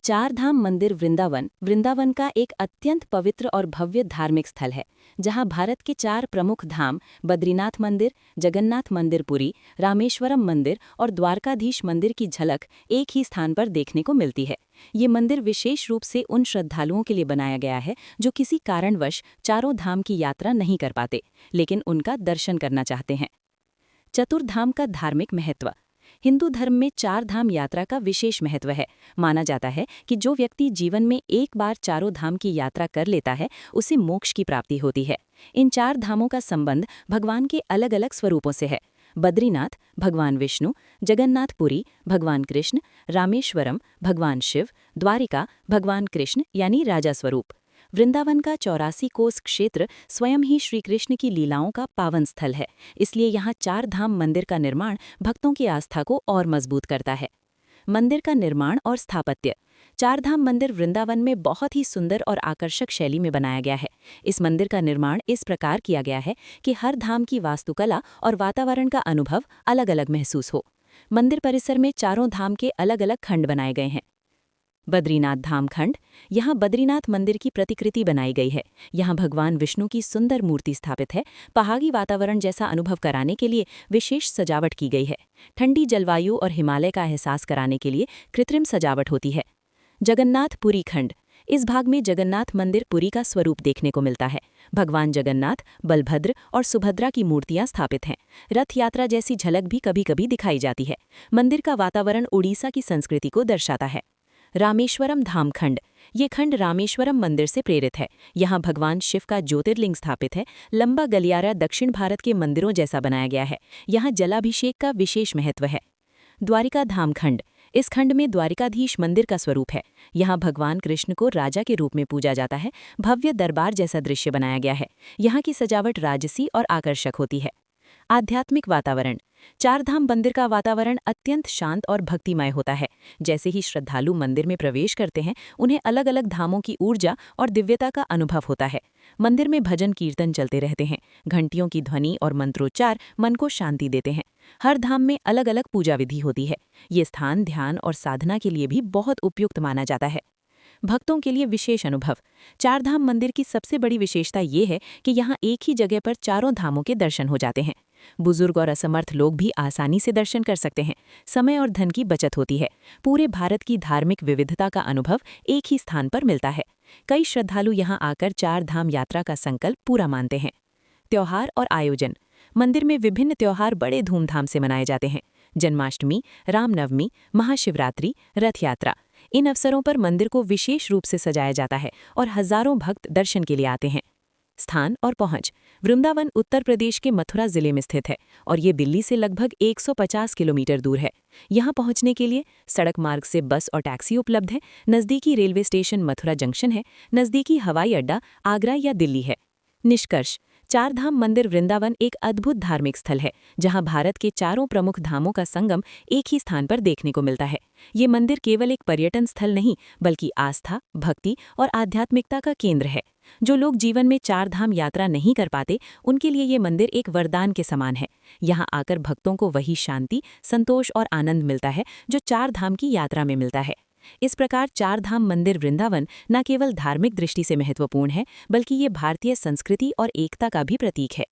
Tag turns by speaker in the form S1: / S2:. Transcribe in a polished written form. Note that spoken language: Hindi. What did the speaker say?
S1: चार धाम मंदिर वृंदावन वृंदावन का एक अत्यंत पवित्र और भव्य धार्मिक स्थल है, जहां भारत के चार प्रमुख धाम बद्रीनाथ मंदिर, जगन्नाथ मंदिर पुरी, रामेश्वरम मंदिर और द्वारकाधीश मंदिर की झलक एक ही स्थान पर देखने को मिलती है। ये मंदिर विशेष रूप से उन श्रद्धालुओं के लिए बनाया गया है जो किसी कारणवश चारों धाम की यात्रा नहीं कर पाते, लेकिन उनका दर्शन करना चाहते हैं। चतुर्धाम का धार्मिक महत्व। हिंदू धर्म में चार धाम यात्रा का विशेष महत्व है। माना जाता है कि जो व्यक्ति जीवन में एक बार चारों धाम की यात्रा कर लेता है, उसे मोक्ष की प्राप्ति होती है। इन चार धामों का संबंध भगवान के अलग अलग स्वरूपों से है। बद्रीनाथ भगवान विष्णु, जगन्नाथपुरी भगवान कृष्ण, रामेश्वरम भगवान शिव, द्वारिका भगवान कृष्ण यानी राजा स्वरूप। वृंदावन का 84 कोस क्षेत्र स्वयं ही श्री कृष्ण की लीलाओं का पावन स्थल है, इसलिए यहाँ चार धाम मंदिर का निर्माण भक्तों की आस्था को और मजबूत करता है। मंदिर का निर्माण और स्थापत्य। चार धाम मंदिर वृंदावन में बहुत ही सुंदर और आकर्षक शैली में बनाया गया है। इस मंदिर का निर्माण इस प्रकार किया गया है कि हर धाम की वास्तुकला और वातावरण का अनुभव अलग अलग महसूस हो। मंदिर परिसर में चारों धाम के अलग अलग खंड बनाए गए हैं। बद्रीनाथ धाम खंड। यहाँ बद्रीनाथ मंदिर की प्रतिकृति बनाई गई है। यहाँ भगवान विष्णु की सुंदर मूर्ति स्थापित है। पहाड़ी वातावरण जैसा अनुभव कराने के लिए विशेष सजावट की गई है। ठंडी जलवायु और हिमालय का एहसास कराने के लिए कृत्रिम सजावट होती है। जगन्नाथ पुरी खंड। इस भाग में जगन्नाथ मंदिर पुरी का स्वरूप देखने को मिलता है। भगवान जगन्नाथ, बलभद्र और सुभद्रा की मूर्तियां स्थापित हैं। रथ यात्रा जैसी झलक भी कभी कभी दिखाई जाती है। मंदिर का वातावरण उड़ीसा की संस्कृति को दर्शाता है। रामेश्वरम धाम खंड। ये खंड रामेश्वरम मंदिर से प्रेरित है। यहाँ भगवान शिव का ज्योतिर्लिंग स्थापित है। लंबा गलियारा दक्षिण भारत के मंदिरों जैसा बनाया गया है। यहाँ जलाभिषेक का विशेष महत्व है। द्वारिका धाम खंड। इस खंड में द्वारिकाधीश मंदिर का स्वरूप है। यहाँ भगवान कृष्ण को राजा के रूप में पूजा जाता है। भव्य दरबार जैसा दृश्य बनाया गया है। यहाँ की सजावट राजसी और आकर्षक होती है। आध्यात्मिक वातावरण। चारधाम मंदिर का वातावरण अत्यंत शांत और भक्तिमय होता है। जैसे ही श्रद्धालु मंदिर में प्रवेश करते हैं, उन्हें अलग अलग धामों की ऊर्जा और दिव्यता का अनुभव होता है। मंदिर में भजन कीर्तन चलते रहते हैं। घंटियों की ध्वनि और मंत्रोच्चार मन को शांति देते हैं। हर धाम में अलग अलग पूजा विधि होती है। ये स्थान ध्यान और साधना के लिए भी बहुत उपयुक्त माना जाता है। भक्तों के लिए विशेष अनुभव। चारधाम मंदिर की सबसे बड़ी विशेषता ये है कि यहाँ एक ही जगह पर चारों धामों के दर्शन हो जाते हैं। बुजुर्ग और असमर्थ लोग भी आसानी से दर्शन कर सकते हैं। समय और धन की बचत होती है। पूरे भारत की धार्मिक विविधता का अनुभव एक ही स्थान पर मिलता है। कई श्रद्धालु यहाँ आकर चार धाम यात्रा का संकल्प पूरा मानते हैं। त्योहार और आयोजन। मंदिर में विभिन्न त्योहार बड़े धूमधाम से मनाए जाते हैं। जन्माष्टमी, रामनवमी, महाशिवरात्रि, रथ यात्रा। इन अवसरों पर मंदिर को विशेष रूप से सजाया जाता है और हजारों भक्त दर्शन के लिए आते हैं। स्थान और पहुंच। वृंदावन उत्तर प्रदेश के मथुरा जिले में स्थित है और ये दिल्ली से लगभग 150 किलोमीटर दूर है। यहाँ पहुंचने के लिए सड़क मार्ग से बस और टैक्सी उपलब्ध है। नज़दीकी रेलवे स्टेशन मथुरा जंक्शन है। नज़दीकी हवाई अड्डा आगरा या दिल्ली है। निष्कर्ष। चारधाम मंदिर वृंदावन एक अद्भुत धार्मिक स्थल है, जहां भारत के चारों प्रमुख धामों का संगम एक ही स्थान पर देखने को मिलता है। ये मंदिर केवल एक पर्यटन स्थल नहीं, बल्कि आस्था, भक्ति और आध्यात्मिकता का केंद्र है। जो लोग जीवन में चार धाम यात्रा नहीं कर पाते, उनके लिए ये मंदिर एक वरदान के समान है। यहाँ आकर भक्तों को वही शांति, संतोष और आनंद मिलता है जो चार धाम की यात्रा में मिलता है। इस प्रकार चार धाम मंदिर वृंदावन न केवल धार्मिक दृष्टि से महत्वपूर्ण है, बल्कि ये भारतीय संस्कृति और एकता का भी प्रतीक है।